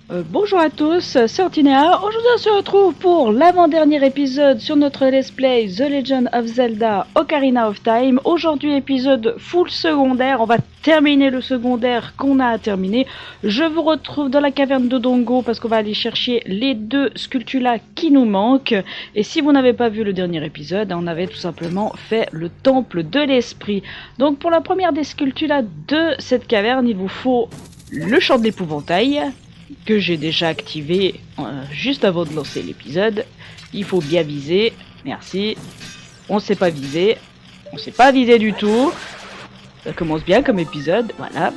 Bonjour à tous, c'est Ortinea. Aujourd'hui on se retrouve pour l'avant-dernier épisode sur notre let's play The Legend of Zelda Ocarina of Time. Aujourd'hui épisode full secondaire, on va terminer le secondaire qu'on a à terminer. Je vous retrouve dans la caverne de Dongo parce qu'on va aller chercher les deux Skulltula qui nous manquent. Et si vous n'avez pas vu le dernier épisode, on avait tout simplement fait le temple de l'esprit. Donc pour la première des Skulltula de cette caverne, il vous faut le chant de l'épouvantail, que j'ai déjà activé juste avant de lancer l'épisode. Il faut bien viser. Merci. On sait pas viser. On sait pas viser du tout. Ça commence bien comme épisode. Voilà.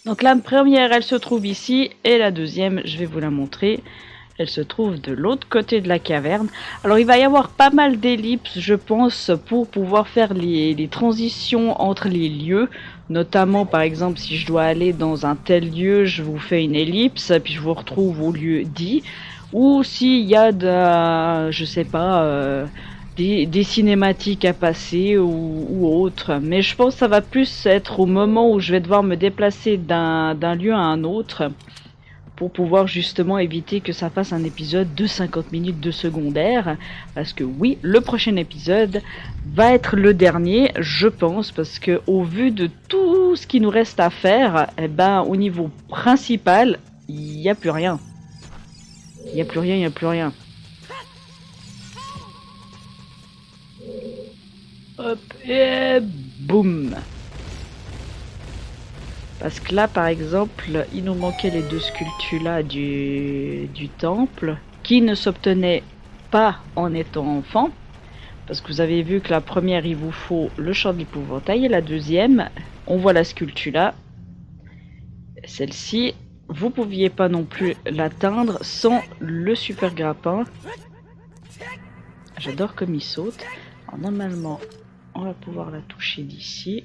Donc la première, elle se trouve ici. Et la deuxième, je vais vous la montrer. Elle se trouve de l'autre côté de la caverne. Alors il va y avoir pas mal d'ellipses, je pense, pour pouvoir faire les transitions entre les lieux. Notamment, par exemple, si je dois aller dans un tel lieu, je vous fais une ellipse, puis je vous retrouve au lieu dit. Ou s'il y a je sais pas, des cinématiques à passer ou autre. Mais je pense que ça va plus être au moment où je vais devoir me déplacer d'un lieu à un autre, pour pouvoir justement éviter que ça fasse un épisode de 50 minutes de secondaire. Parce que oui, le prochain épisode va être le dernier, je pense, parce que au vu de tout ce qui nous reste à faire, eh ben, au niveau principal, il n'y a plus rien. Il n'y a plus rien, il n'y a plus rien. Hop, et boum. Parce que là, par exemple, il nous manquait les deux Skulltula du temple, qui ne s'obtenaient pas en étant enfant. Parce que vous avez vu que la première, il vous faut le chant de l'épouvantail, et la deuxième, on voit la Skulltula. Celle-ci, vous pouviez pas non plus l'atteindre sans le super grappin. J'adore comme il saute. Alors normalement, on va pouvoir la toucher d'ici.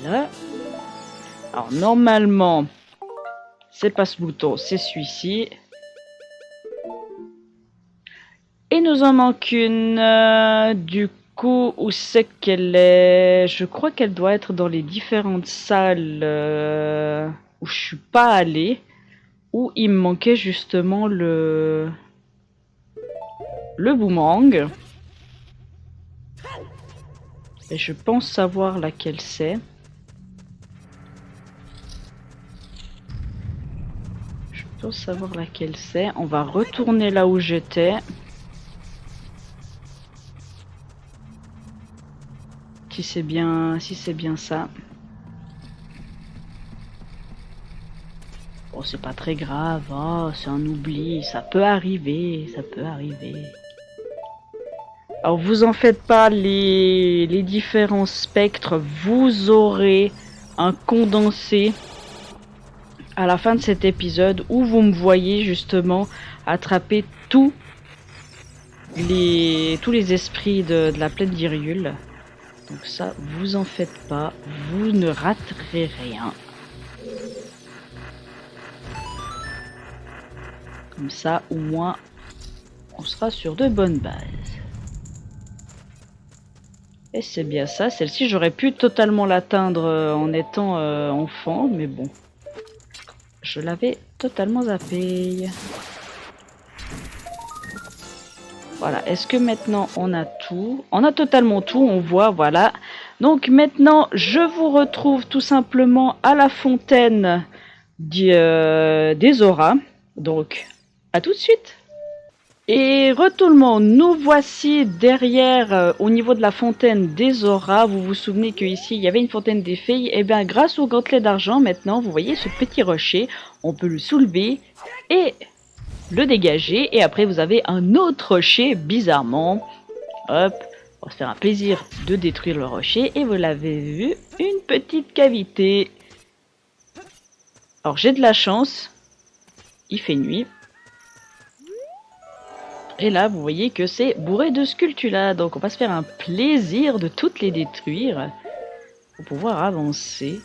Voilà. Alors normalement, c'est pas ce bouton, c'est celui-ci. Et nous en manque une. Du coup, où c'est qu'elle est? Je crois qu'elle doit être dans les différentes salles où je suis pas allée. Où il me manquait justement le boomerang. Et je pense savoir laquelle c'est. Je pense savoir laquelle c'est. On va retourner là où j'étais. Si c'est bien ça. Bon, c'est pas très grave, oh, c'est un oubli, ça peut arriver, ça peut arriver. Alors vous en faites pas, les différents spectres, vous aurez un condensé à la fin de cet épisode où vous me voyez justement attraper tous les esprits de la plaine d'Hyrule. Donc ça, vous en faites pas, vous ne raterez rien. Comme ça, au moins, on sera sur de bonnes bases. Et c'est bien ça, celle-ci, j'aurais pu totalement l'atteindre en étant enfant, mais bon. Je l'avais totalement zappé. Voilà, est-ce que maintenant on a tout? On a totalement tout, on voit, voilà. Donc maintenant, je vous retrouve tout simplement à la fontaine des auras. Donc, à tout de suite. Et retournement, nous voici derrière, au niveau de la fontaine des auras. Vous vous souvenez qu'ici, il y avait une fontaine des fées. Et bien, grâce au gantelet d'argent, maintenant, vous voyez ce petit rocher. On peut le soulever et le dégager. Et après, vous avez un autre rocher, bizarrement. Hop, on va se faire un plaisir de détruire le rocher. Et vous l'avez vu, une petite cavité. Alors, j'ai de la chance. Il fait nuit. Et là, vous voyez que c'est bourré de Skulltula. Donc on va se faire un plaisir de toutes les détruire pour pouvoir avancer.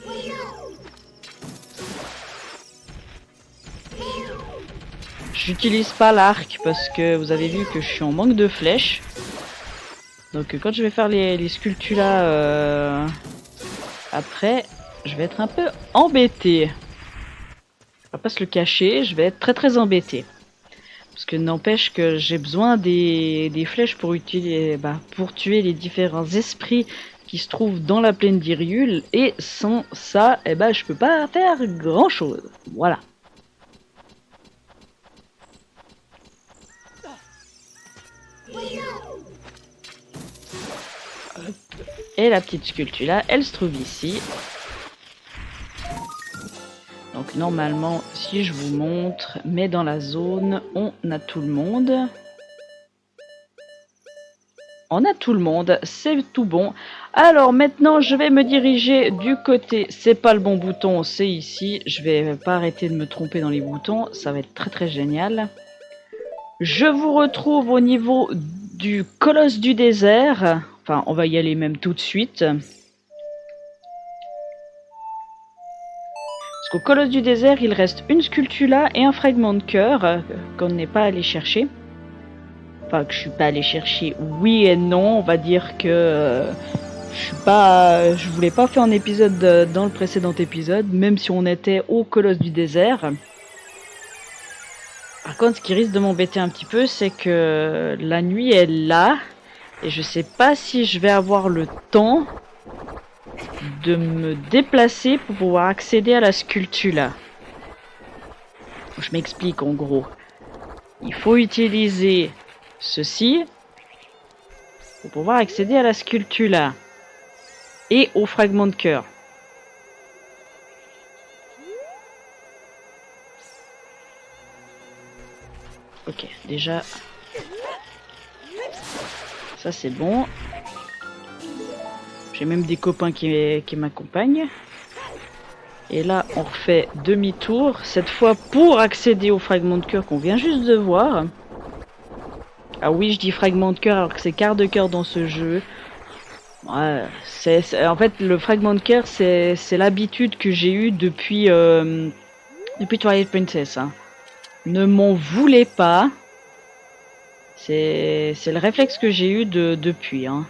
J'utilise pas l'arc parce que vous avez vu que je suis en manque de flèches. Donc quand je vais faire les sculptulas après, je vais être un peu embêté. On va pas se le cacher, je vais être très embêté. Parce que n'empêche que j'ai besoin des flèches pour pour tuer les différents esprits qui se trouvent dans la plaine d'Hyrule. Et sans ça, je peux pas faire grand chose. Voilà. Et la petite sculpture là, elle se trouve ici. Donc normalement, si je vous montre, mais dans la zone, on a tout le monde. On a tout le monde, c'est tout bon. Alors maintenant, je vais me diriger du côté, c'est pas le bon bouton, c'est ici. Je vais pas arrêter de me tromper dans les boutons, ça va être très génial. Je vous retrouve au niveau du colosse du désert. Enfin, on va y aller même tout de suite. Parce qu'au colosse du désert, il reste une sculptula et un fragment de cœur qu'on n'est pas allé chercher. Enfin, que je suis pas allé chercher, oui et non. On va dire que je voulais pas faire un épisode dans le précédent épisode, même si on était au colosse du désert. Par contre, ce qui risque de m'embêter un petit peu, c'est que la nuit est là, et je sais pas si je vais avoir le temps de me déplacer pour pouvoir accéder à la sculpture là. Je m'explique en gros. Il faut utiliser ceci pour pouvoir accéder à la sculpture là et au fragment de cœur. Ok, déjà ça c'est bon. J'ai même des copains qui m'accompagnent. Et là on refait demi-tour, cette fois pour accéder au fragment de cœur qu'on vient juste de voir. Ah oui, je dis fragment de cœur alors que c'est quart de cœur dans ce jeu. Ouais, en fait, le fragment de cœur, c'est l'habitude que j'ai eue depuis Twilight Princess. Hein. Ne m'en voulez pas. C'est le réflexe que j'ai eu depuis. Hein.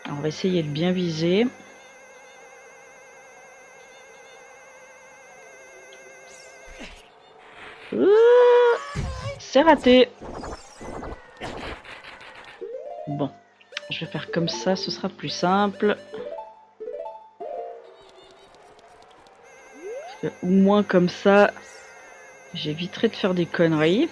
Alors, on va essayer de bien viser. C'est raté. Bon, je vais faire comme ça, ce sera plus simple. Parce que, au moins comme ça, j'éviterai de faire des conneries.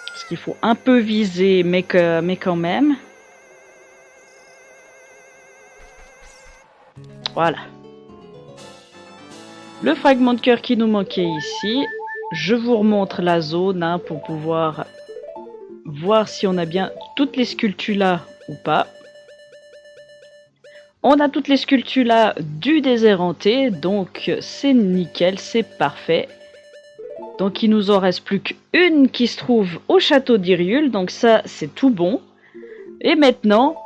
Parce qu'il faut un peu viser, mais quand même. Voilà. Le fragment de cœur qui nous manquait ici. Je vous remontre la zone hein, pour pouvoir voir si on a bien toutes les sculptures là ou pas. On a toutes les sculptures là du désert hanté, donc c'est nickel, c'est parfait. Donc il nous en reste plus qu'une qui se trouve au château d'Hyrule, donc ça c'est tout bon. Et maintenant,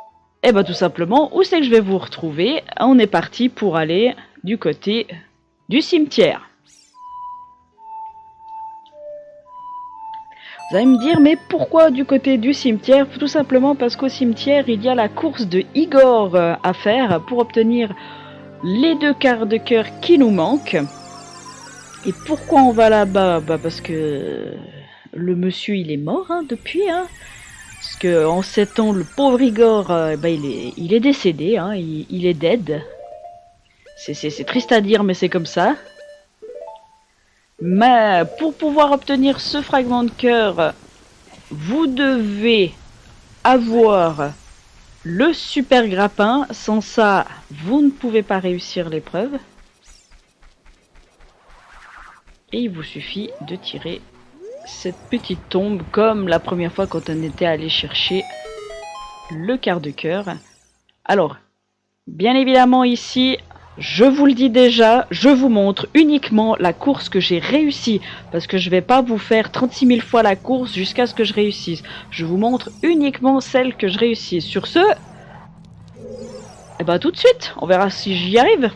tout simplement, où c'est que je vais vous retrouver? On est parti pour aller du côté du cimetière. Vous allez me dire, mais pourquoi du côté du cimetière? Tout simplement parce qu'au cimetière, il y a la course de Igor à faire pour obtenir les 2 quarts de cœur qui nous manquent. Et pourquoi on va là-bas? Parce que le monsieur, il est mort hein, depuis. Hein. Parce que en 7 ans, le pauvre Igor, il est décédé, hein, il est dead. C'est triste à dire, mais c'est comme ça. Mais pour pouvoir obtenir ce fragment de cœur, vous devez avoir le super grappin. Sans ça, vous ne pouvez pas réussir l'épreuve. Et il vous suffit de tirer cette petite tombe comme la première fois quand on était allé chercher le quart de cœur. Alors, bien évidemment ici, je vous le dis déjà, je vous montre uniquement la course que j'ai réussi parce que je vais pas vous faire 36 000 fois la course jusqu'à ce que je réussisse. Je vous montre uniquement celle que je réussis. Sur ce, tout de suite, on verra si j'y arrive.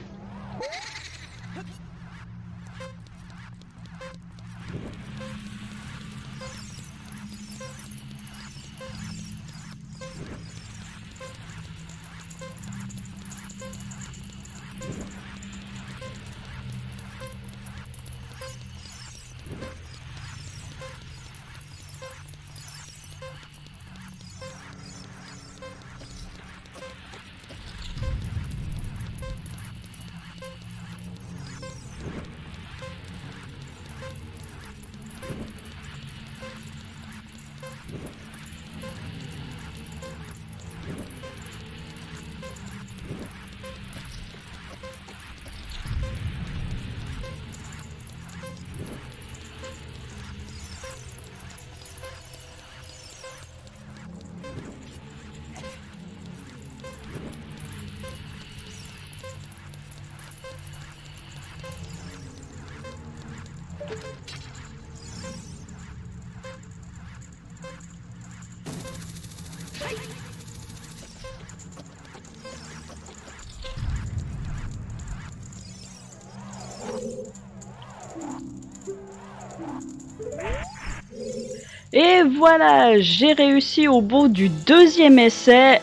Et voilà, j'ai réussi au bout du deuxième essai.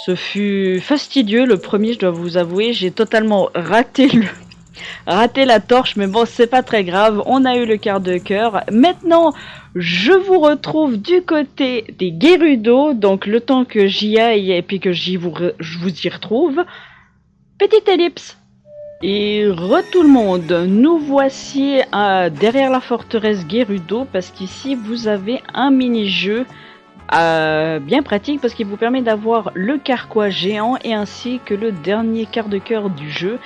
Ce fut fastidieux, le premier, je dois vous avouer. J'ai totalement raté la torche, mais bon, c'est pas très grave. On a eu le quart de cœur. Maintenant, je vous retrouve du côté des Gerudo. Donc, le temps que j'y aille et puis que je vous y retrouve. Petite ellipse. Et tout le monde, nous voici derrière la forteresse Gerudo parce qu'ici vous avez un mini-jeu bien pratique parce qu'il vous permet d'avoir le carquois géant et ainsi que le dernier quart de cœur du jeu.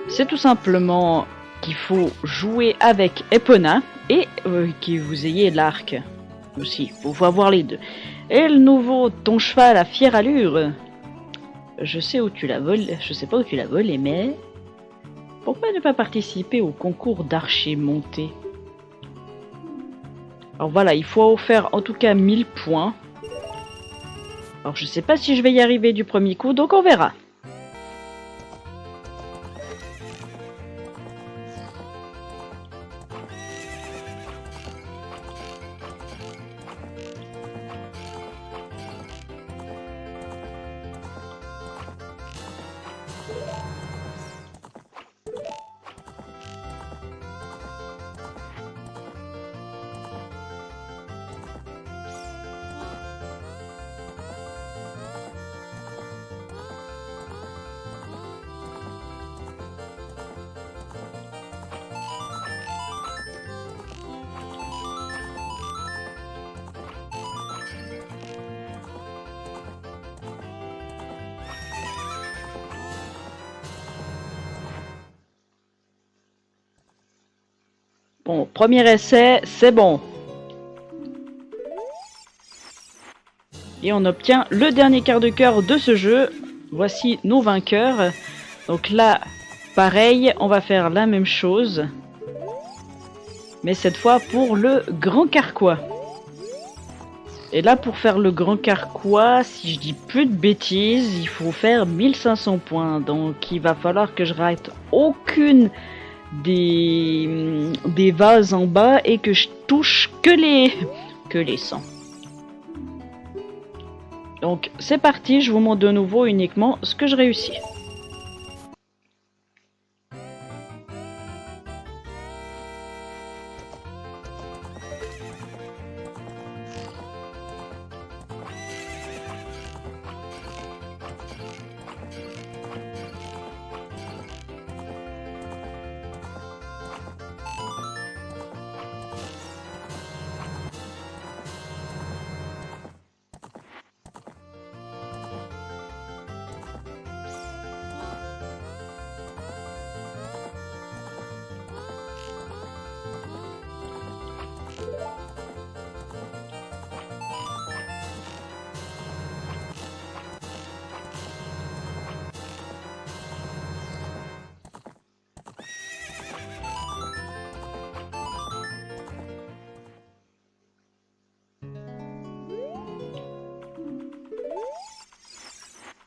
C'est tout simplement qu'il faut jouer avec Epona et que vous ayez l'arc aussi, il faut avoir les deux. Et le nouveau ton cheval à fière allure, je sais où tu l'as volé, je sais pas où tu l'as volé mais... Pourquoi ne pas participer au concours d'archer monté? Alors voilà, il faut faire en tout cas 1000 points. Alors je sais pas si je vais y arriver du premier coup, donc on verra. Bon, premier essai, c'est bon. Et on obtient le dernier quart de cœur de ce jeu. Voici nos vainqueurs. Donc là, pareil, on va faire la même chose. Mais cette fois pour le grand carquois. Et là, pour faire le grand carquois, si je dis plus de bêtises, il faut faire 1500 points. Donc il va falloir que je rate aucune des vases en bas et que je touche que les 100. Donc c'est parti, je vous montre de nouveau uniquement ce que je réussis.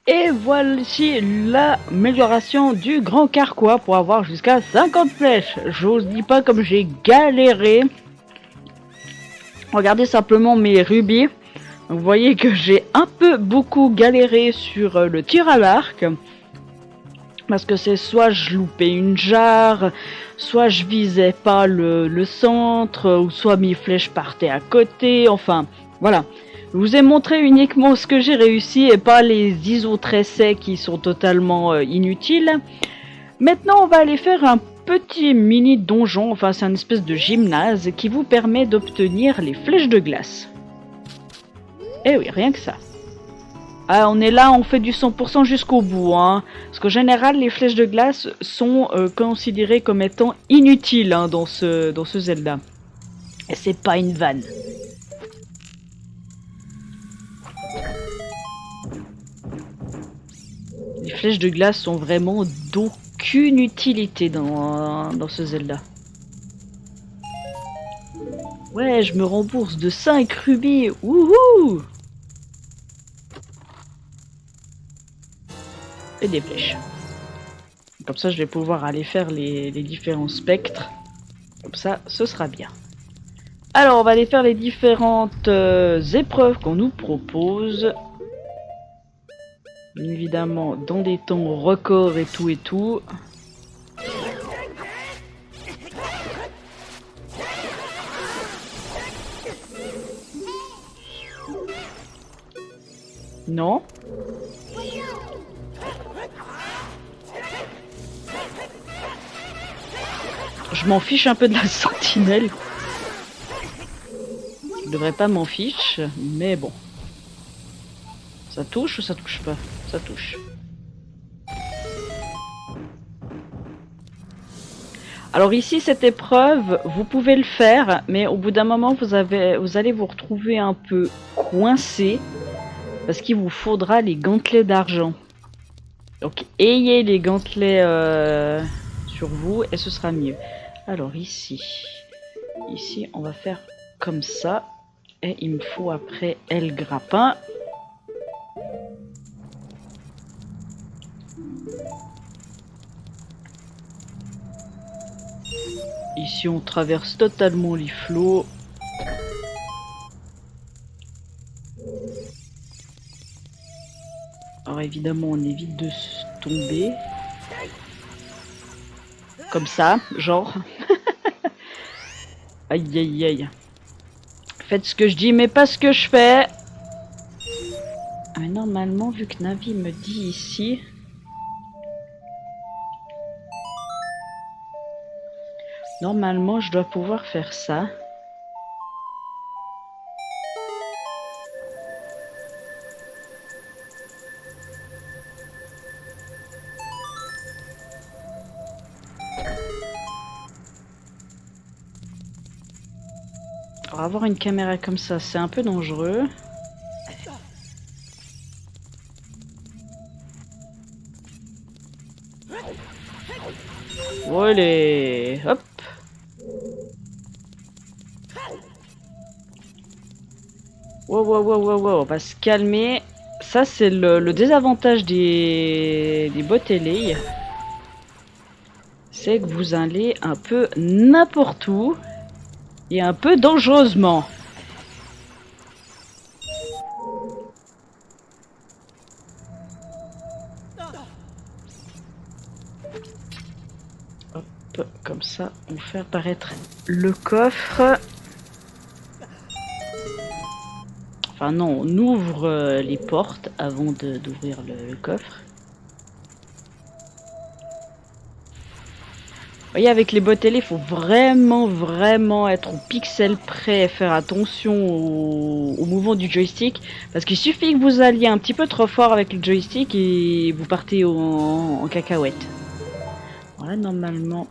Et voici l'amélioration du grand carquois pour avoir jusqu'à 50 flèches. J'ose dis pas comme j'ai galéré. Regardez simplement mes rubis. Vous voyez que j'ai un peu beaucoup galéré sur le tir à l'arc. Parce que c'est soit je loupais une jarre, soit je visais pas le centre, ou soit mes flèches partaient à côté, enfin, voilà. Je vous ai montré uniquement ce que j'ai réussi et pas les 10 autres essais qui sont totalement inutiles. Maintenant, on va aller faire un petit mini donjon, enfin c'est une espèce de gymnase qui vous permet d'obtenir les flèches de glace. Eh oui, rien que ça. Ah, on est là, on fait du 100% jusqu'au bout, hein. Parce qu'en général, les flèches de glace sont considérées comme étant inutiles hein, dans ce Zelda. Et c'est pas une vanne. Les flèches de glace sont vraiment d'aucune utilité dans ce Zelda. Ouais, je me rembourse de 5 rubis, wouhou! Et des flèches. Comme ça, je vais pouvoir aller faire les différents spectres. Comme ça, ce sera bien. Alors, on va aller faire les différentes épreuves qu'on nous propose. Bien évidemment, dans des temps records et tout et tout. Non. Je m'en fiche un peu de la sentinelle. Je devrais pas m'en fiche, mais bon. Ça touche ou ça touche pas? Ça touche. Alors ici, cette épreuve, vous pouvez le faire, mais au bout d'un moment, vous allez vous retrouver un peu coincé, parce qu'il vous faudra les gantelets d'argent. Donc ayez les gantelets sur vous et ce sera mieux. Alors ici, on va faire comme ça. Et il me faut après L grappin. Ici on traverse totalement les flots. Alors évidemment on évite de se tomber. Comme ça, genre. Aïe aïe aïe. Faites ce que je dis mais pas ce que je fais. Mais normalement vu que Navi me dit ici... Normalement, je dois pouvoir faire ça. Alors, avoir une caméra comme ça, c'est un peu dangereux. Allez, hop. Wow, on va se calmer. Ça, c'est le désavantage des botelets. C'est que vous allez un peu n'importe où et un peu dangereusement. Hop, comme ça, on fait apparaître le coffre. Enfin non, on ouvre les portes avant d'ouvrir le coffre. Vous voyez, avec les botelets, il faut vraiment être au pixel près et faire attention au mouvement du joystick. Parce qu'il suffit que vous alliez un petit peu trop fort avec le joystick et vous partez en cacahuète. Voilà, normalement,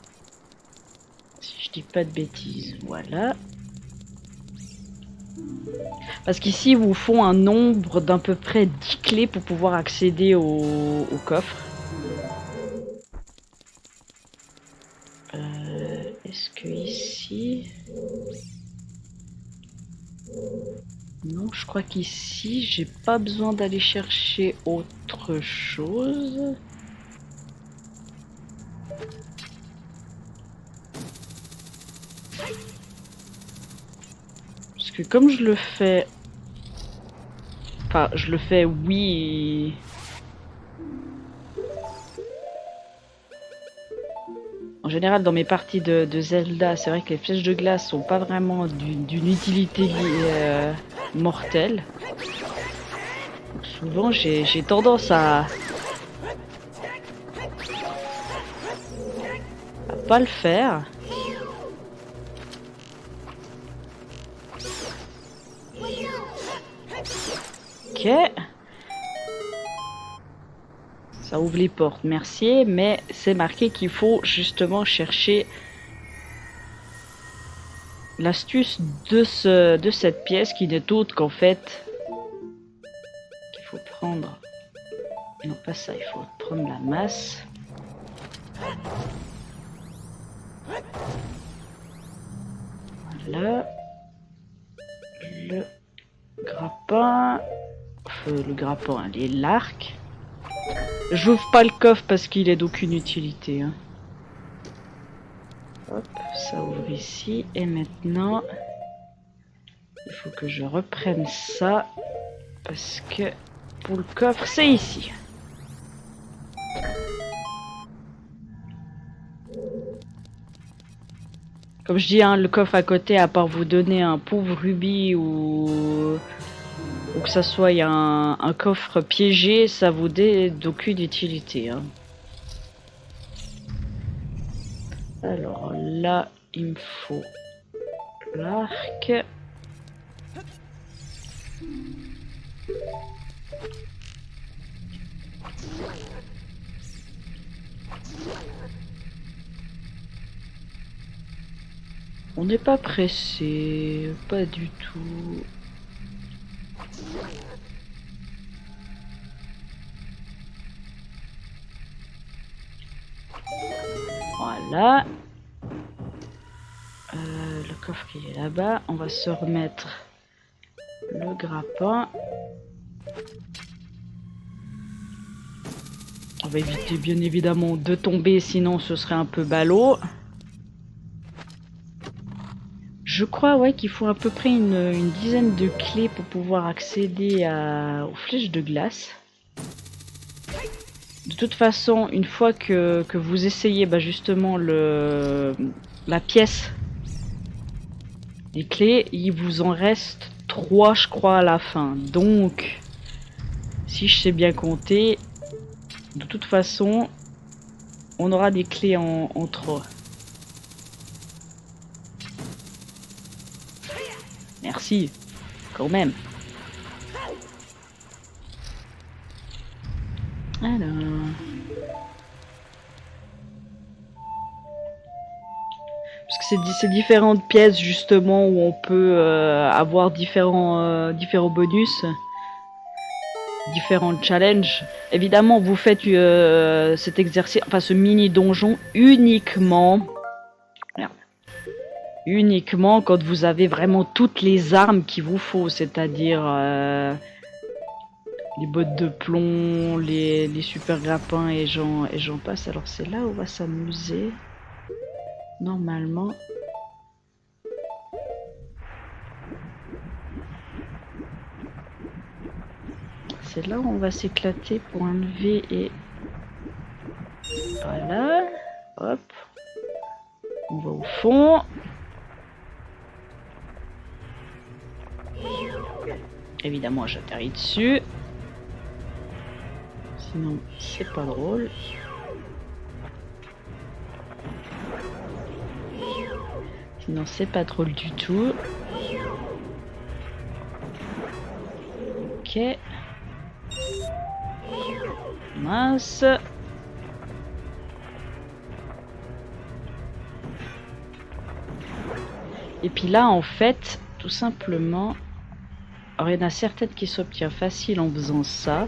si je dis pas de bêtises, voilà. Parce qu'ici, ils vous font un nombre d'à peu près 10 clés pour pouvoir accéder au coffre. Est-ce que ici... Non, je crois qu'ici, j'ai pas besoin d'aller chercher autre chose. Parce que comme je le fais... Enfin, je le fais, oui... En général, dans mes parties de Zelda, c'est vrai que les flèches de glace sont pas vraiment d'une utilité mortelle. Donc souvent, j'ai tendance à pas le faire. Ok. Ça ouvre les portes, merci, mais c'est marqué qu'il faut justement chercher l'astuce de cette pièce qui n'est autre qu'en fait qu'il faut prendre. Non, pas ça, il faut prendre la masse. Voilà. Le grappin. Le grappin, l'arc. J'ouvre pas le coffre parce qu'il est d'aucune utilité. Hein. Hop, ça ouvre ici. Et maintenant... Il faut que je reprenne ça. Parce que pour le coffre, c'est ici. Comme je dis, hein, le coffre à côté, à part vous donner un pauvre rubis ou que ça soit un coffre piégé, ça vous donne d'aucune utilité. Hein. Alors là, il me faut l'arc. On n'est pas pressé, pas du tout. Voilà. Le coffre qui est là-bas. On va se remettre le grappin. On va éviter bien évidemment de tomber, sinon ce serait un peu ballot. Je crois ouais, qu'il faut à peu près une dizaine de clés pour pouvoir accéder aux flèches de glace. De toute façon, une fois que vous essayez bah, justement la pièce des clés, il vous en reste 3 je crois à la fin. Donc, si je sais bien compter, de toute façon, on aura des clés en 3. Merci, quand même. Alors... Parce que c'est différentes pièces justement où on peut avoir différents bonus, différents challenges. Évidemment, vous faites cet exercice, enfin ce mini donjon uniquement quand vous avez vraiment toutes les armes qu'il vous faut, c'est-à-dire les bottes de plomb, les super grappins et j'en passe. Alors c'est là où on va s'amuser. Normalement. C'est là où on va s'éclater pour enlever et... Voilà. Hop. On va au fond. Évidemment, j'atterris dessus. Sinon, c'est pas drôle. Sinon, c'est pas drôle du tout. Ok. Mince. Et puis là, en fait, tout simplement... Alors, il y en a certaines qui s'obtiennent facile en faisant ça.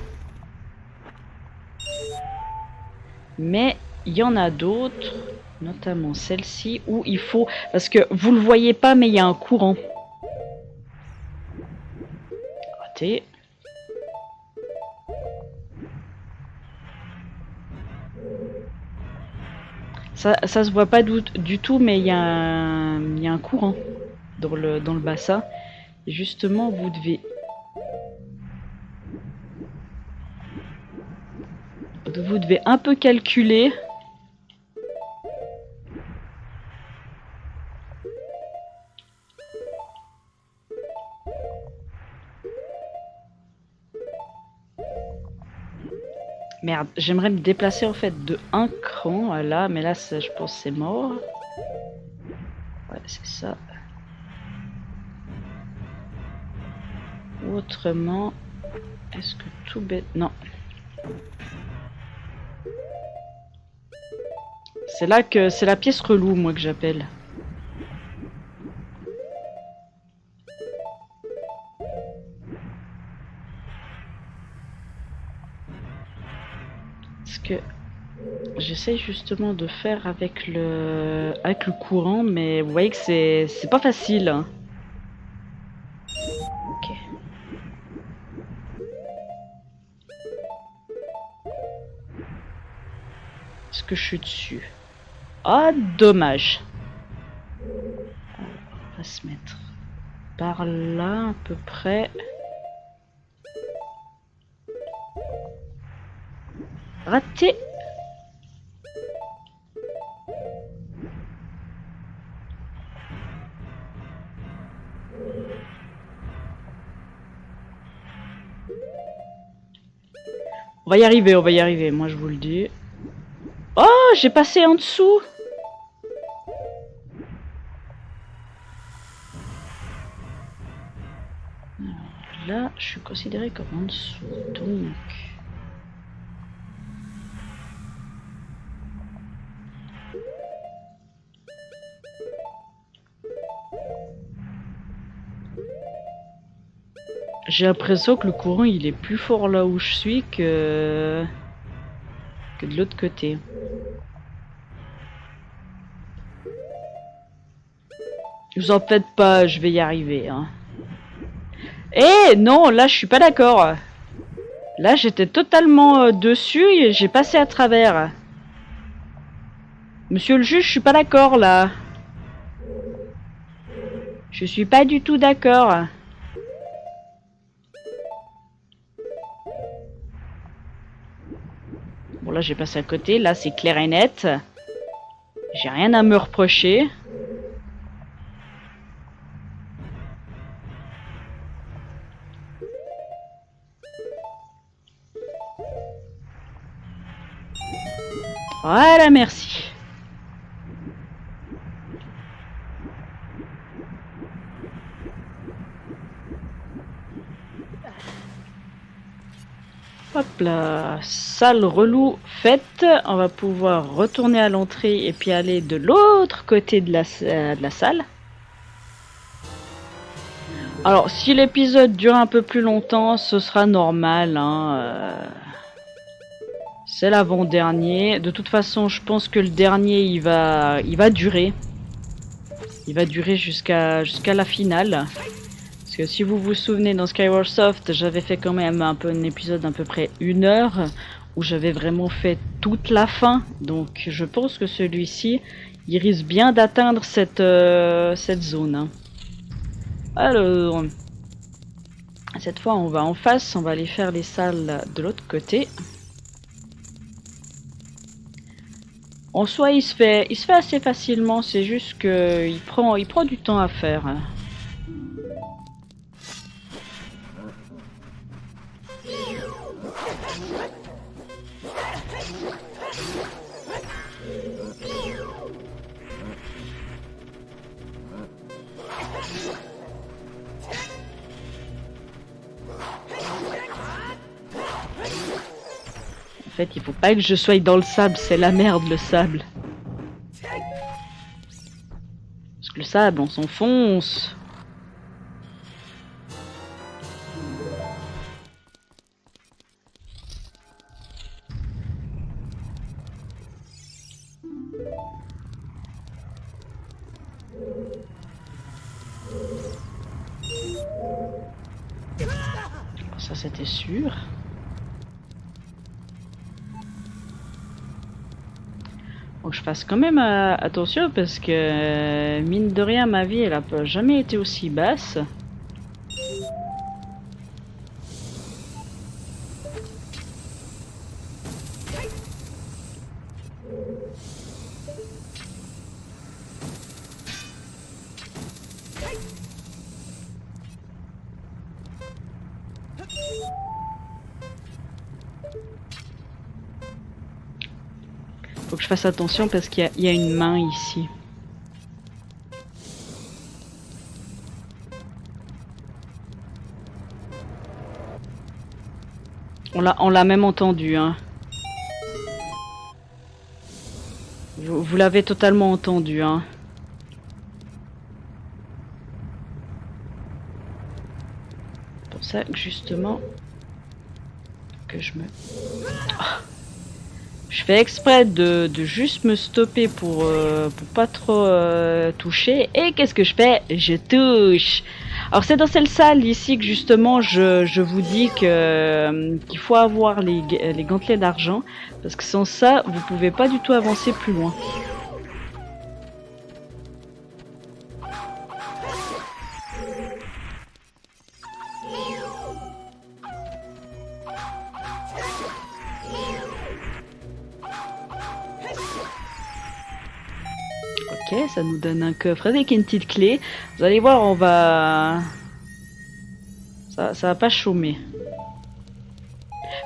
Mais il y en a d'autres, notamment celle-ci, où il faut... Parce que vous le voyez pas, mais il y a un courant. Raté. Ça se voit pas du tout, mais il y a un courant dans le bassin. Et justement, vous devez un peu calculer. Merde, j'aimerais me déplacer en fait de un cran, voilà, mais là, ça, je pense c'est mort. Ouais, c'est ça. Autrement, est-ce que tout bête... Non. C'est là que c'est la pièce relou, moi, que j'appelle. Ce que j'essaye justement de faire avec le courant, mais vous voyez que c'est pas facile. Hein. Ok. Est-ce que je suis dessus? Ah, dommage. Alors, on va se mettre par là à peu près. Raté. On va y arriver, moi je vous le dis. Oh, j'ai passé en dessous. Alors là, je suis considéré comme en dessous, donc... J'ai l'impression que le courant il est plus fort là où je suis que de l'autre côté. Vous en faites pas, je vais y arriver. Hein. Eh non, là je suis pas d'accord. Là j'étais totalement dessus et j'ai passé à travers. Monsieur le juge, je suis pas d'accord là. Je suis pas du tout d'accord. Bon là j'ai passé à côté, là c'est clair et net. J'ai rien à me reprocher. Voilà, merci. Hop là, salle relou faite. On va pouvoir retourner à l'entrée et puis aller de l'autre côté de la salle. Alors, si l'épisode dure un peu plus longtemps, ce sera normal. Hein, c'est l'avant-dernier. De toute façon, je pense que le dernier, il va durer. Il va durer jusqu'à la finale. Parce que si vous vous souvenez, dans Skyward Soft, j'avais fait quand même un épisode d'à peu près 1 heure. Où j'avais vraiment fait toute la fin. Donc, je pense que celui-ci, il risque bien d'atteindre cette zone. Hein. Alors... Cette fois, on va en face, on va aller faire les salles de l'autre côté. En soi, il se fait assez facilement, c'est juste que il prend du temps à faire. En fait, il faut pas que je sois dans le sable, c'est la merde le sable. Parce que le sable, on s'enfonce. Ça, c'était sûr. Faut que je fasse quand même attention parce que mine de rien, ma vie, elle a jamais été aussi basse. Faut que je fasse attention parce qu'il y a une main ici. On l'a même entendu, hein. Vous l'avez totalement entendu, hein. C'est pour ça que justement que je me... Oh. Je fais exprès de juste me stopper pour pas trop toucher. Et qu'est-ce que je fais? Je touche. Alors c'est dans cette salle ici que justement je vous dis qu'il faut avoir les gantelets d'argent. Parce que sans ça, vous pouvez pas du tout avancer plus loin. Ok, ça nous donne un coffre avec une petite clé. Vous allez voir, on va... Ça va pas chômer.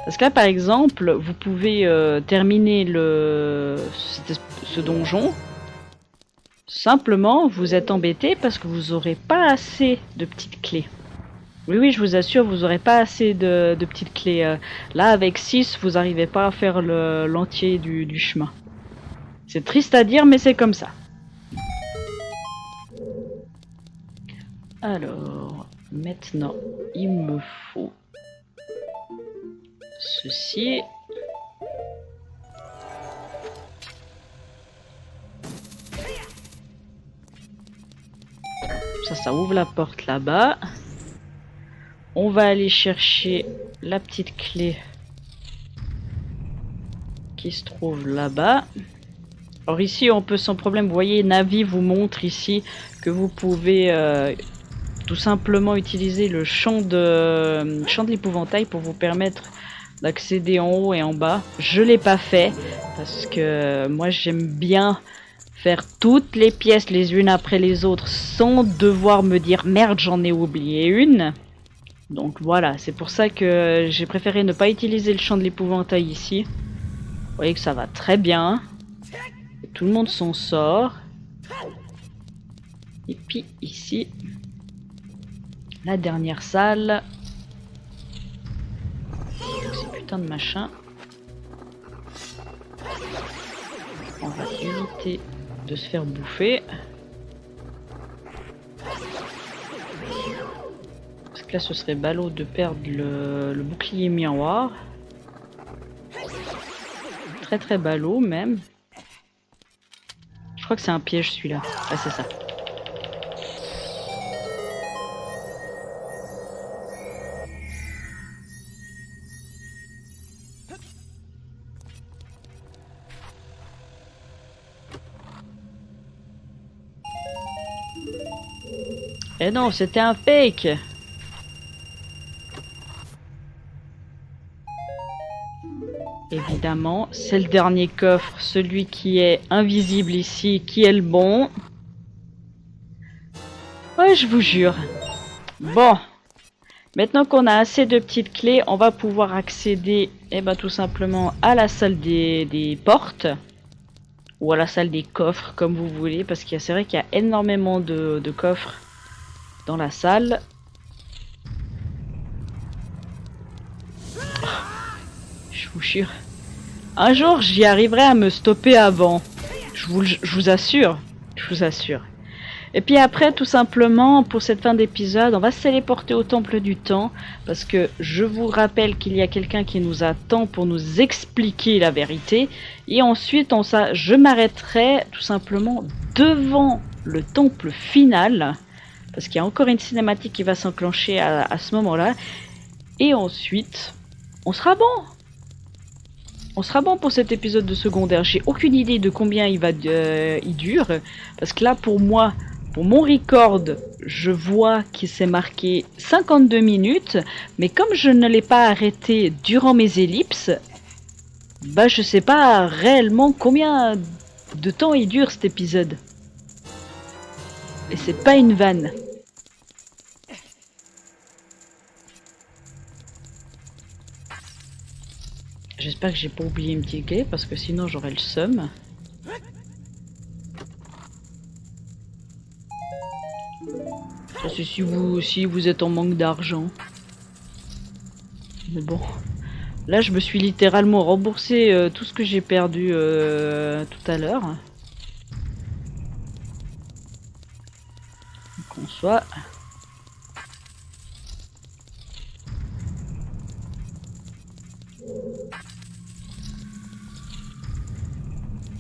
Parce que là, par exemple, vous pouvez terminer ce donjon. Simplement, vous êtes embêté parce que vous n'aurez pas assez de petites clés. Oui, oui, je vous assure, vous n'aurez pas assez de petites clés. Là, avec 6, vous n'arrivez pas à faire l'entier du chemin. C'est triste à dire, mais c'est comme ça. Alors, maintenant, il me faut ceci. Ça ouvre la porte là-bas. On va aller chercher la petite clé qui se trouve là-bas. Alors ici, on peut sans problème, vous voyez, Navi vous montre ici que vous pouvez tout simplement utiliser le champ de l'épouvantail pour vous permettre d'accéder en haut et en bas. Je l'ai pas fait parce que moi j'aime bien faire toutes les pièces les unes après les autres sans devoir me dire merde, j'en ai oublié une. Donc voilà, c'est pour ça que j'ai préféré ne pas utiliser le champ de l'épouvantail ici. Vous voyez que ça va très bien. Tout le monde s'en sort. Et puis ici, la dernière salle. Ces putains de machins. On va éviter de se faire bouffer. Parce que là, ce serait ballot de perdre le bouclier miroir. Très très ballot même. Je crois que c'est un piège celui-là. Ah, c'est ça. Eh non, c'était un fake. Évidemment, c'est le dernier coffre, celui qui est invisible ici, qui est le bon. Ouais, je vous jure. Bon, maintenant qu'on a assez de petites clés, on va pouvoir accéder, tout simplement à la salle des portes. Ou à la salle des coffres, comme vous voulez, parce que c'est vrai qu'il y a énormément de coffres dans la salle. Je vous jure. Un jour, j'y arriverai à me stopper avant. Je vous assure. Je vous assure. Et puis après, tout simplement, pour cette fin d'épisode, on va se téléporter au Temple du Temps. Parce que je vous rappelle qu'il y a quelqu'un qui nous attend pour nous expliquer la vérité. Et ensuite, je m'arrêterai tout simplement devant le temple final. Parce qu'il y a encore une cinématique qui va s'enclencher à ce moment-là. Et ensuite, on sera bon. On sera bon pour cet épisode de secondaire. J'ai aucune idée de combien il dure. Parce que là, pour moi, pour mon record, je vois qu'il s'est marqué 52 minutes. Mais comme je ne l'ai pas arrêté durant mes ellipses, je sais pas réellement combien de temps il dure cet épisode. Et c'est pas une vanne. J'espère que j'ai pas oublié une petite clé parce que sinon j'aurais le seum. Ça c'est si vous êtes en manque d'argent. Mais bon. Là je me suis littéralement remboursé tout ce que j'ai perdu tout à l'heure. Qu'on soit.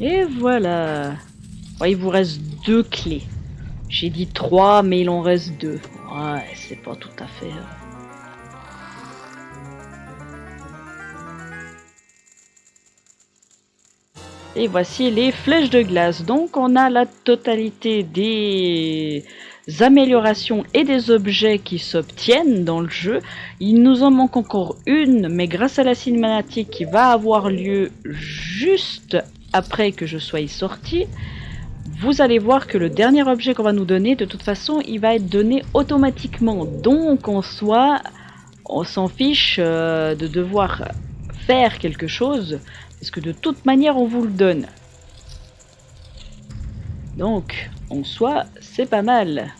Et voilà. Ouais, il vous reste 2 clés. J'ai dit 3, mais il en reste 2. Ouais, c'est pas tout à fait... Et voici les flèches de glace. Donc on a la totalité des améliorations et des objets qui s'obtiennent dans le jeu. Il nous en manque encore une, mais grâce à la cinématique qui va avoir lieu juste après que je sois sorti, vous allez voir que le dernier objet qu'on va nous donner, de toute façon, il va être donné automatiquement. Donc en soi, on s'en fiche de devoir faire quelque chose, parce que de toute manière, on vous le donne. Donc, en soi, c'est pas mal.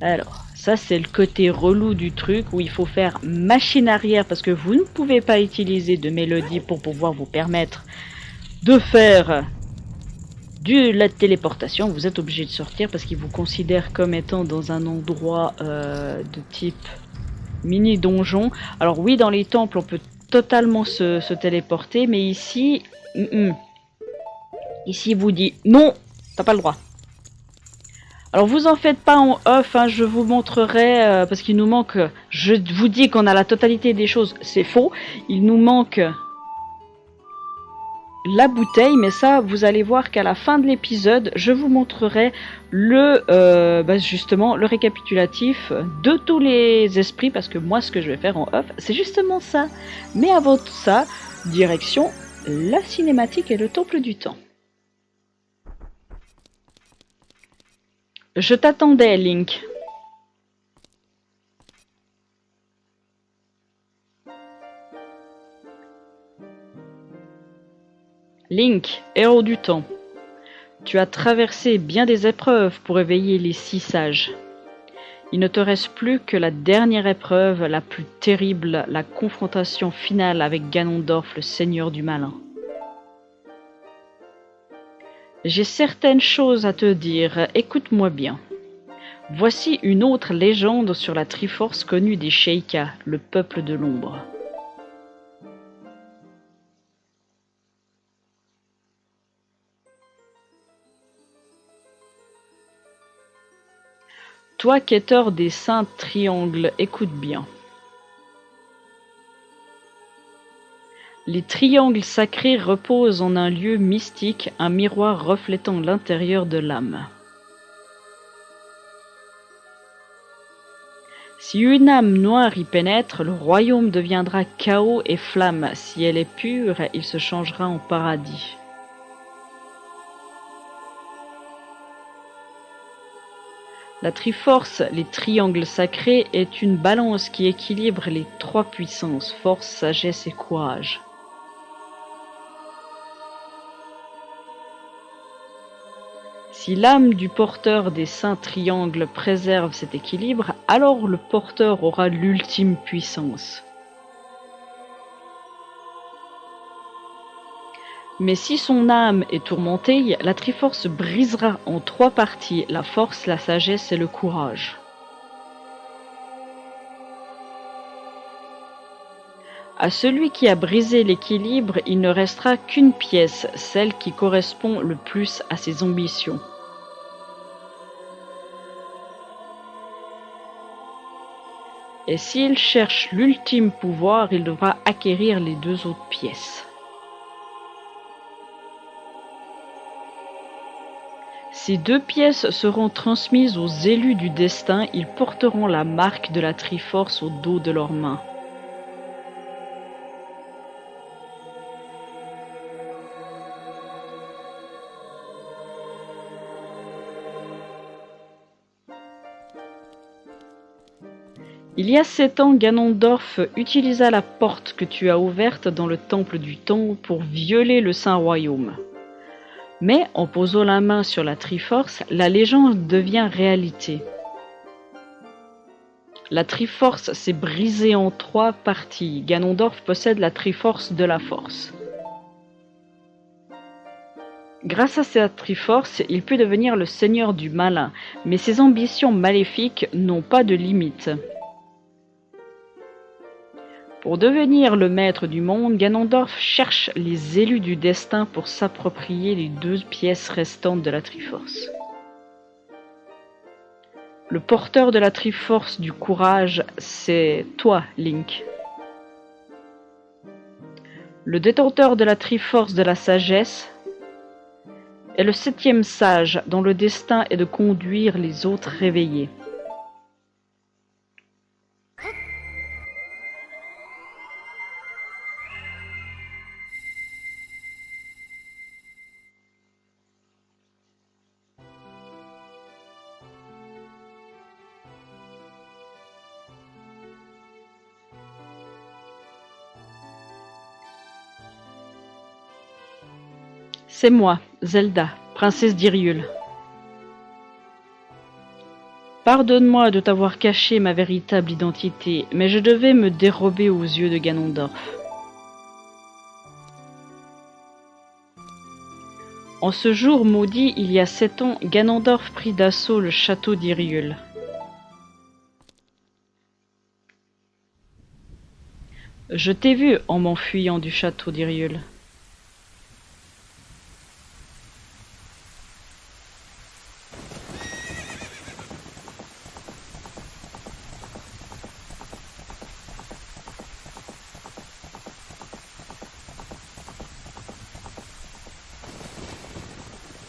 Alors, ça c'est le côté relou du truc où il faut faire machine arrière parce que vous ne pouvez pas utiliser de mélodie pour pouvoir vous permettre de faire de la téléportation. Vous êtes obligé de sortir parce qu'ils vous considèrent comme étant dans un endroit de type mini donjon. Alors oui, dans les temples on peut totalement se téléporter, mais ici, ici il vous dit non, t'as pas le droit. Alors vous en faites pas en off, hein, je vous montrerai, parce qu'il nous manque, je vous dis qu'on a la totalité des choses, c'est faux, il nous manque la bouteille, mais ça vous allez voir qu'à la fin de l'épisode, je vous montrerai justement le récapitulatif de tous les esprits, parce que moi ce que je vais faire en off, c'est justement ça. Mais avant tout ça, direction la cinématique et le temple du temps. Je t'attendais, Link. Link, héros du temps. Tu as traversé bien des épreuves pour éveiller les 6 sages. Il ne te reste plus que la dernière épreuve, la plus terrible, la confrontation finale avec Ganondorf, le seigneur du malin. J'ai certaines choses à te dire, écoute-moi bien. Voici une autre légende sur la Triforce connue des Sheikah, le peuple de l'ombre. Toi, quêteur des saints triangles, écoute bien. Les triangles sacrés reposent en un lieu mystique, un miroir reflétant l'intérieur de l'âme. Si une âme noire y pénètre, le royaume deviendra chaos et flamme. Si elle est pure, il se changera en paradis. La Triforce, les triangles sacrés, est une balance qui équilibre les 3 puissances, force, sagesse et courage. Si l'âme du porteur des saints triangles préserve cet équilibre, alors le porteur aura l'ultime puissance. Mais si son âme est tourmentée, la Triforce brisera en 3 parties, la force, la sagesse et le courage. À celui qui a brisé l'équilibre, il ne restera qu'une pièce, celle qui correspond le plus à ses ambitions. Et s'il cherche l'ultime pouvoir, il devra acquérir les 2 autres pièces. Ces 2 pièces seront transmises aux élus du destin, ils porteront la marque de la Triforce au dos de leurs mains. Il y a 7 ans, Ganondorf utilisa la porte que tu as ouverte dans le temple du temps pour violer le Saint Royaume. Mais en posant la main sur la Triforce, la légende devient réalité. La Triforce s'est brisée en 3 parties. Ganondorf possède la Triforce de la Force. Grâce à sa Triforce, il peut devenir le seigneur du malin, mais ses ambitions maléfiques n'ont pas de limite. Pour devenir le maître du monde, Ganondorf cherche les élus du destin pour s'approprier les 2 pièces restantes de la Triforce. Le porteur de la Triforce du courage, c'est toi, Link. Le détenteur de la Triforce de la sagesse est le 7e sage dont le destin est de conduire les autres réveillés. C'est moi, Zelda, princesse d'Hyrule. Pardonne-moi de t'avoir caché ma véritable identité, mais je devais me dérober aux yeux de Ganondorf. En ce jour maudit, il y a 7 ans, Ganondorf prit d'assaut le château d'Hyrule. Je t'ai vu en m'enfuyant du château d'Hyrule.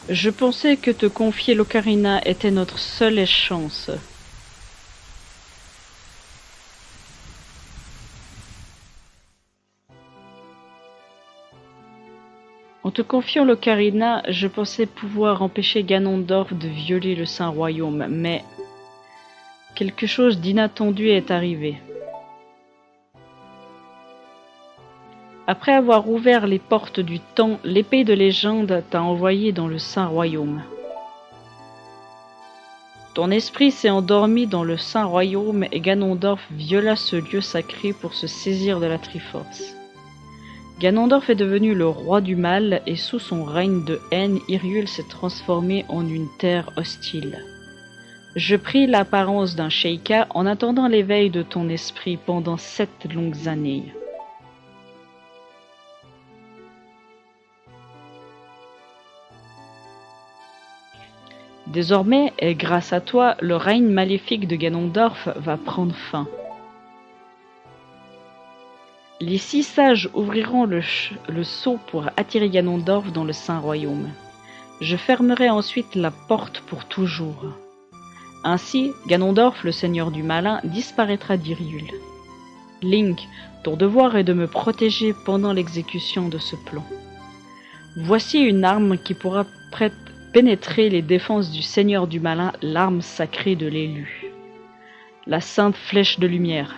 Je pensais que te confier l'Ocarina était notre seule chance. En te confiant l'Ocarina, je pensais pouvoir empêcher Ganondorf de violer le Saint-Royaume, mais quelque chose d'inattendu est arrivé. Après avoir ouvert les portes du temps, l'épée de légende t'a envoyé dans le Saint-Royaume. Ton esprit s'est endormi dans le Saint-Royaume et Ganondorf viola ce lieu sacré pour se saisir de la Triforce. Ganondorf est devenu le roi du mal et sous son règne de haine, Hyrule s'est transformé en une terre hostile. Je pris l'apparence d'un Sheikah en attendant l'éveil de ton esprit pendant 7 longues années. Désormais, et grâce à toi, le règne maléfique de Ganondorf va prendre fin. Les 6 sages ouvriront le sceau pour attirer Ganondorf dans le Saint-Royaume. Je fermerai ensuite la porte pour toujours. Ainsi, Ganondorf, le seigneur du malin, disparaîtra d'Hyrule. Link, ton devoir est de me protéger pendant l'exécution de ce plan. Voici une arme qui pourra pénétrer les défenses du seigneur du malin, l'arme sacrée de l'élu. La sainte flèche de lumière.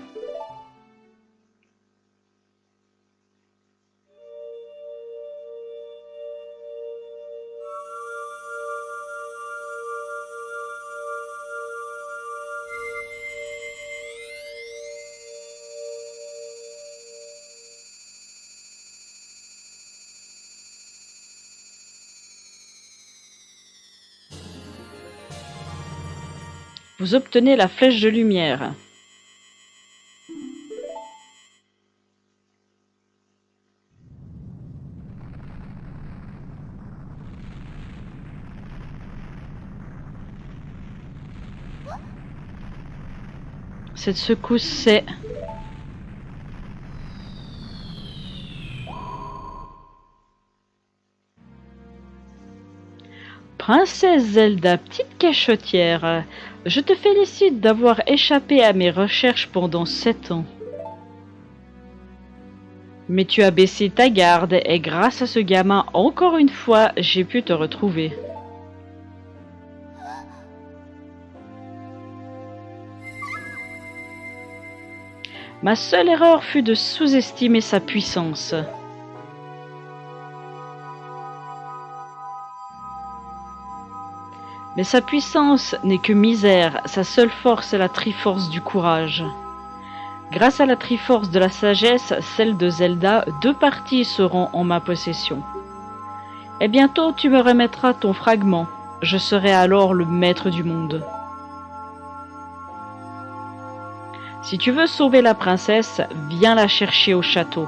Vous obtenez la flèche de lumière. Cette secousse, c'est... Princesse Zelda, petite cachottière, je te félicite d'avoir échappé à mes recherches pendant 7 ans. Mais tu as baissé ta garde et grâce à ce gamin, encore une fois, j'ai pu te retrouver. Ma seule erreur fut de sous-estimer sa puissance. Mais sa puissance n'est que misère, sa seule force est la Triforce du courage. Grâce à la Triforce de la sagesse, celle de Zelda, 2 parties seront en ma possession. Et bientôt tu me remettras ton fragment, je serai alors le maître du monde. Si tu veux sauver la princesse, viens la chercher au château.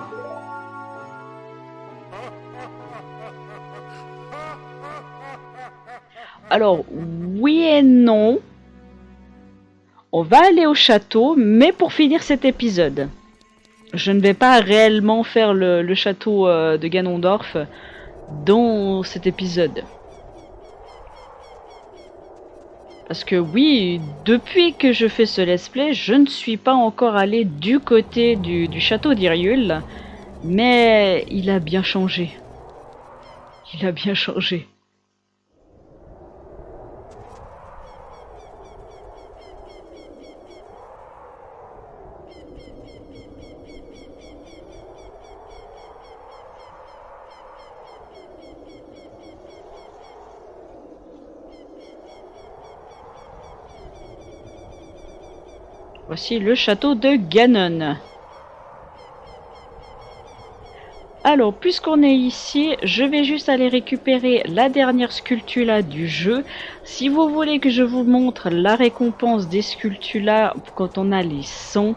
Alors, oui et non. On va aller au château, mais pour finir cet épisode. Je ne vais pas réellement faire le château de Ganondorf dans cet épisode. Parce que oui, depuis que je fais ce let's play, je ne suis pas encore allé du côté du château d'Hyrule, mais il a bien changé. Il a bien changé. Voici le château de Ganon. Alors, puisqu'on est ici, je vais juste aller récupérer la dernière sculptula du jeu. Si vous voulez que je vous montre la récompense des sculptulas quand on a les 100,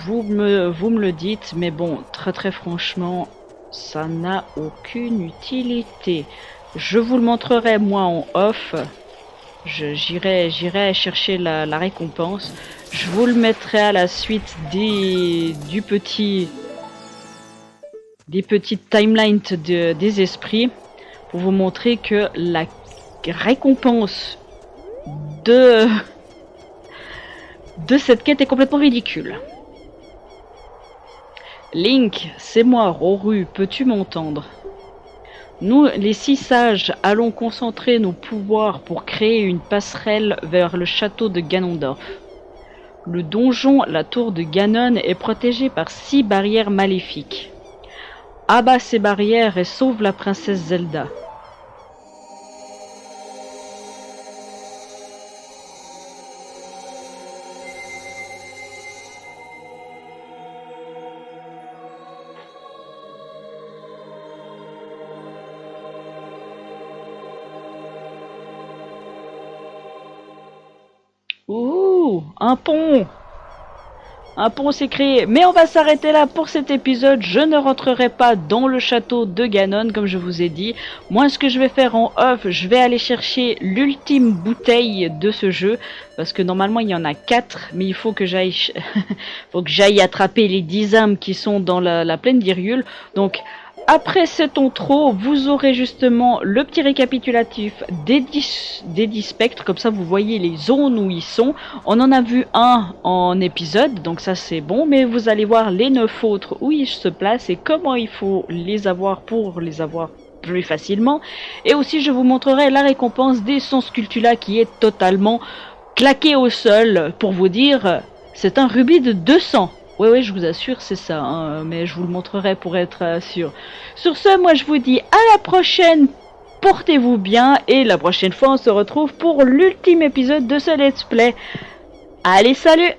vous me le dites. Mais bon, très franchement, ça n'a aucune utilité. Je vous le montrerai moi en off. J'irai chercher la récompense. Je vous le mettrai à la suite des petites timelines des esprits pour vous montrer que la récompense de cette quête est complètement ridicule. Link, c'est moi, Roru, peux-tu m'entendre? Nous, les 6 sages, allons concentrer nos pouvoirs pour créer une passerelle vers le château de Ganondorf. Le donjon, la tour de Ganon, est protégé par 6 barrières maléfiques. Abat ces barrières et sauve la princesse Zelda. Ouh, un pont! Un pont s'est créé, mais on va s'arrêter là pour cet épisode. Je ne rentrerai pas dans le château de Ganon, comme je vous ai dit. Moi, ce que je vais faire en off, je vais aller chercher l'ultime bouteille de ce jeu, parce que normalement il y en a 4, mais il faut que j'aille attraper les 10 âmes qui sont dans la plaine d'Hyrule. Donc, après cet intro, vous aurez justement le petit récapitulatif des 10 spectres, comme ça vous voyez les zones où ils sont. On en a vu un en épisode, donc ça c'est bon, mais vous allez voir les 9 autres où ils se placent et comment il faut les avoir pour les avoir plus facilement. Et aussi je vous montrerai la récompense des 100 sculptulas qui est totalement claqué au sol, pour vous dire, c'est un rubis de 200. Oui, je vous assure, c'est ça, hein, mais je vous le montrerai pour être sûr. Sur ce, moi je vous dis à la prochaine, portez-vous bien, et la prochaine fois on se retrouve pour l'ultime épisode de ce let's play. Allez, salut!